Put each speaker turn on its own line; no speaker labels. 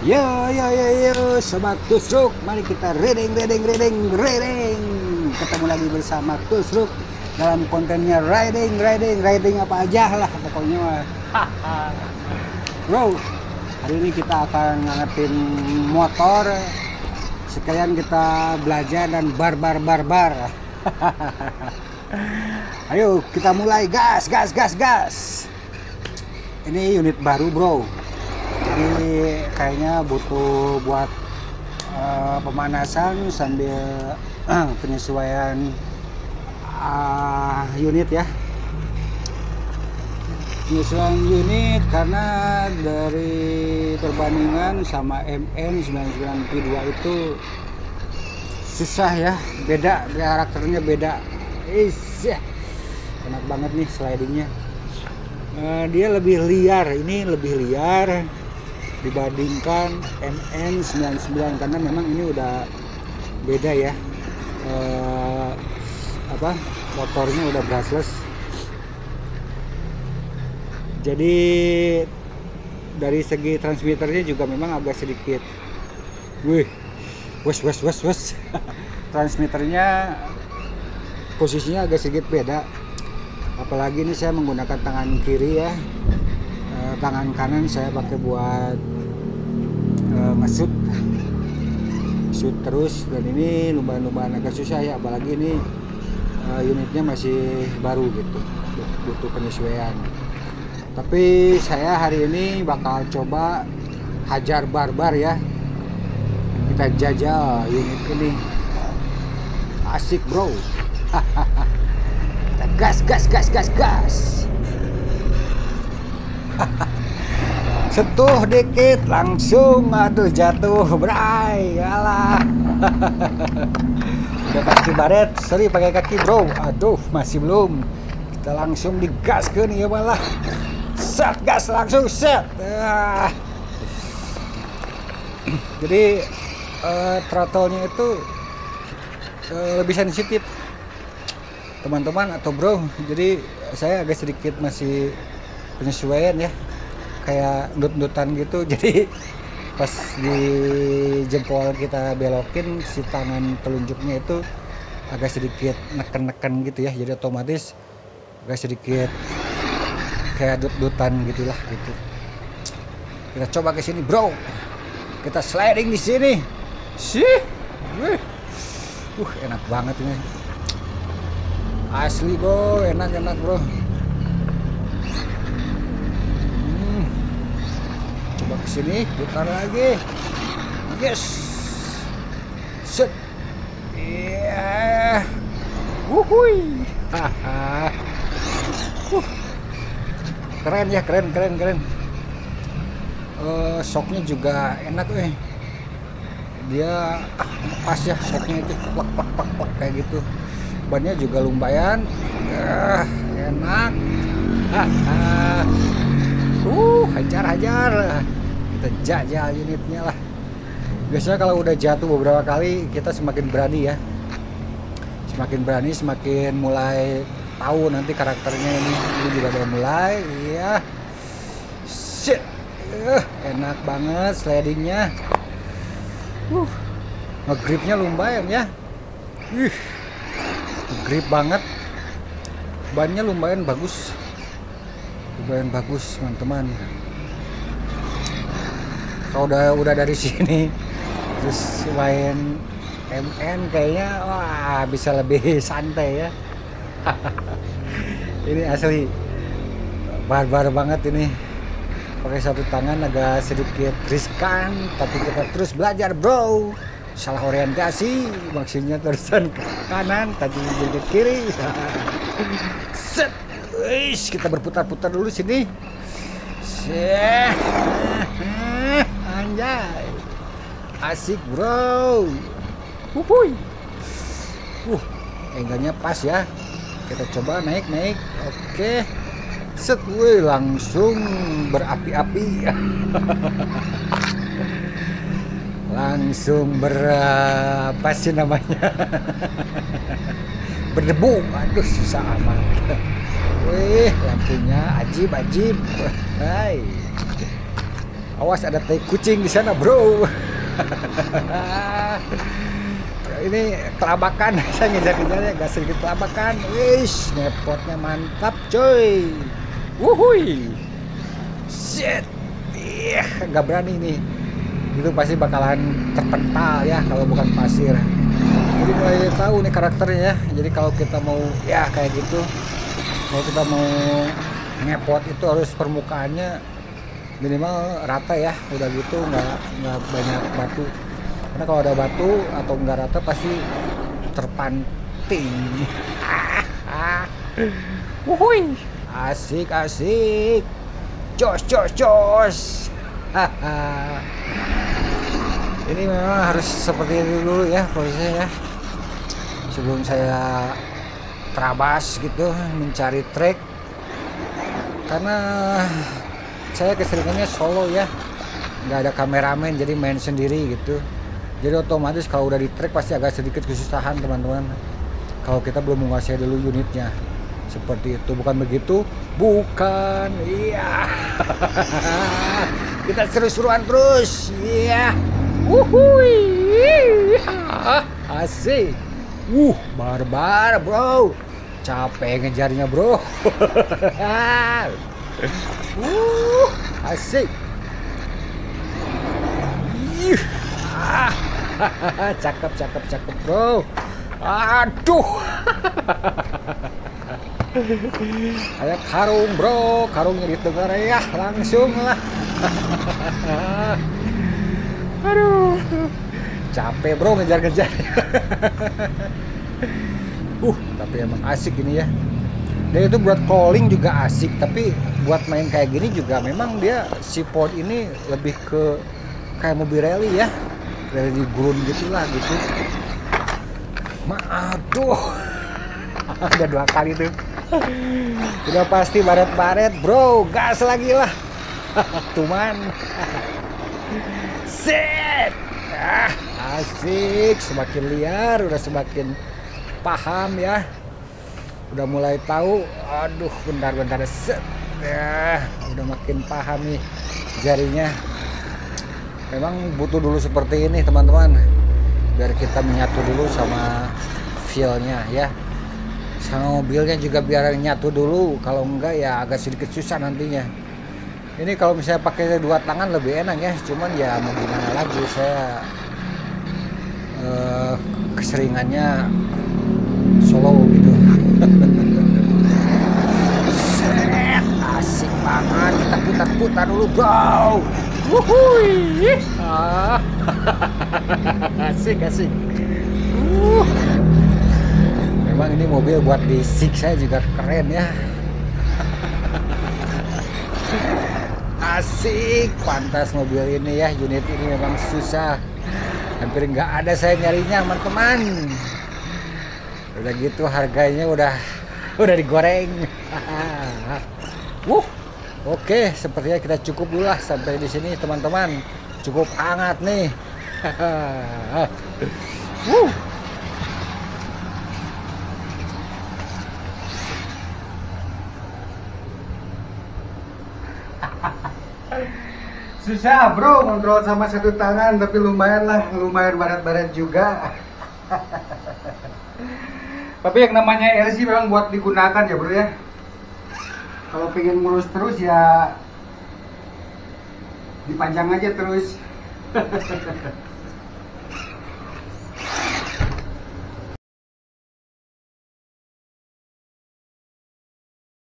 Yo yo yo yo sobat Tusruk, mari kita reading. Ketemu lagi bersama Tusruk dalam kontennya riding apa aja lah pokoknya mah. Bro, hari ini kita akan ngangetin motor sekalian kita belajar dan barbar. Ayo kita mulai, gas. Ini unit baru bro, jadi kayaknya butuh buat pemanasan sambil penyesuaian unit ya. Penyesuaian unit karena dari perbandingan sama MN99P2 itu susah ya, beda karakternya, beda. Enak banget nih slidingnya. Dia lebih liar, ini lebih liar dibandingkan MN99 karena memang ini udah beda ya. Motornya udah brushless. Jadi dari segi transmitternya juga memang agak sedikit wes. Transmitternya posisinya agak sedikit beda. Apalagi ini saya menggunakan tangan kiri ya, tangan kanan saya pakai buat ngesut terus, dan ini lumayan agak susah ya, apalagi ini unitnya masih baru gitu, butuh penyesuaian. Tapi saya hari ini bakal coba hajar barbar ya, kita jajal unit ini, asik bro. Gas. Sentuh dikit langsung aduh jatuh bray, alah. Udah kaki baret, sorry pakai kaki bro, aduh masih belum. Kita langsung digaskeun ya malah. Set gas langsung set. Jadi throttle-nya itu lebih sensitif teman-teman atau bro, jadi saya agak sedikit masih penyesuaian ya, kayak ndut-ndutan gitu. Jadi pas di jempol kita belokin, si tangan telunjuknya itu agak sedikit neken gitu ya, jadi otomatis agak sedikit kayak ndut-ndutan gitulah gitu. Kita coba ke sini bro, kita sliding di sini sih. Enak banget ini, asli bro, enak bro. Coba kesini, putar lagi, yes, set, iya, wuhui, keren ya, keren. Shocknya juga enak dia pas ya, shocknya itu plak kayak gitu. Bannya juga lumayan enak. Hajar kita jajal unitnya lah. Biasanya kalau udah jatuh beberapa kali kita semakin berani ya, semakin mulai tahu nanti karakternya. Ini juga udah mulai ya. Shit, enak banget slidingnya. Ngegripnya lumayan ya, grip banget. Bannya lumayan bagus teman-teman. Kalau udah dari sini terus main MN kayaknya wah bisa lebih santai ya. Ini asli barbar banget ini, pakai satu tangan agak sedikit riskan, tapi kita terus belajar bro. Salah orientasi, maksudnya terusan ke kanan, tadi jadi ke kiri. Set, kita berputar-putar dulu sini. Anjay, asik bro. Enggaknya pas ya. Kita coba naik. Oke. Set, langsung berapi-api. Langsung apa sih namanya, berdebu. Aduh susah amat. Wih, lampunya ajib. Hai. Awas ada tai kucing di sana, bro. Ini kelabakan, saya ngejar-ngejarnya gak sedikit kelabakan. Wish, ngepotnya mantap, coy. Wuhui. Shit. Gak berani nih. Itu pasti bakalan terpental ya kalau bukan pasir. Jadi mulai tahu nih karakternya ya. Jadi kalau kita mau ya kayak gitu, kalau kita mau ngepot itu harus permukaannya minimal rata ya. Udah gitu nggak banyak batu. Karena kalau ada batu atau nggak rata pasti terpanting. Wuhui, asik asik, jos jos jos. Ini memang harus seperti itu dulu ya prosesnya ya. Sebelum saya terabas gitu mencari trek, karena saya keseringannya solo ya, nggak ada kameramen jadi main sendiri gitu. Jadi otomatis kalau udah di trek pasti agak sedikit kesusahan teman-teman kalau kita belum menguasai dulu unitnya. Seperti itu, bukan begitu? Bukan, iya. Kita seru-seruan terus, iya. Wuhui, asik. Barbar bro, capek ngejarnya bro. Asik. Cakep bro. Aduh. Kayak karung bro, karungnya ditegar ya langsung lah. Aduh, capek bro ngejar-ngejar. Tapi emang asik ini ya. Dan itu buat crawling juga asik, tapi buat main kayak gini juga memang dia si pod ini lebih ke kayak mobil rally ya, rally di gurun gitulah gitu. Aduh, ada 2 kali tuh. Udah pasti baret-baret bro, gas lagi lah. Cuman set, asik, semakin liar udah semakin paham ya, udah mulai tahu. Aduh, bentar set ya, udah makin paham nih jarinya. Memang butuh dulu seperti ini teman-teman, biar kita menyatu dulu sama feel-nya ya, sama mobilnya juga biar nyatu dulu. Kalau enggak ya agak sedikit susah nantinya. Ini kalau misalnya pakai 2 tangan lebih enak ya, cuman ya mau gimana lagi, saya keseringannya solo gitu. Set, asik banget, kita putar-putar dulu bro. Wuhui, asik. Memang ini mobil buat disiksa juga keren ya. Asik, pantas mobil ini ya, unit ini memang susah, hampir nggak ada saya nyarinya teman-teman. Udah gitu harganya udah digoreng. Oke, sepertinya kita cukup dulu lah sampai di sini teman-teman, cukup hangat nih. Susah bro kontrol sama 1 tangan, tapi lumayan baret-baret juga. Tapi yang namanya RC memang buat digunakan ya bro ya. Kalau pengen mulus terus ya dipanjang aja terus.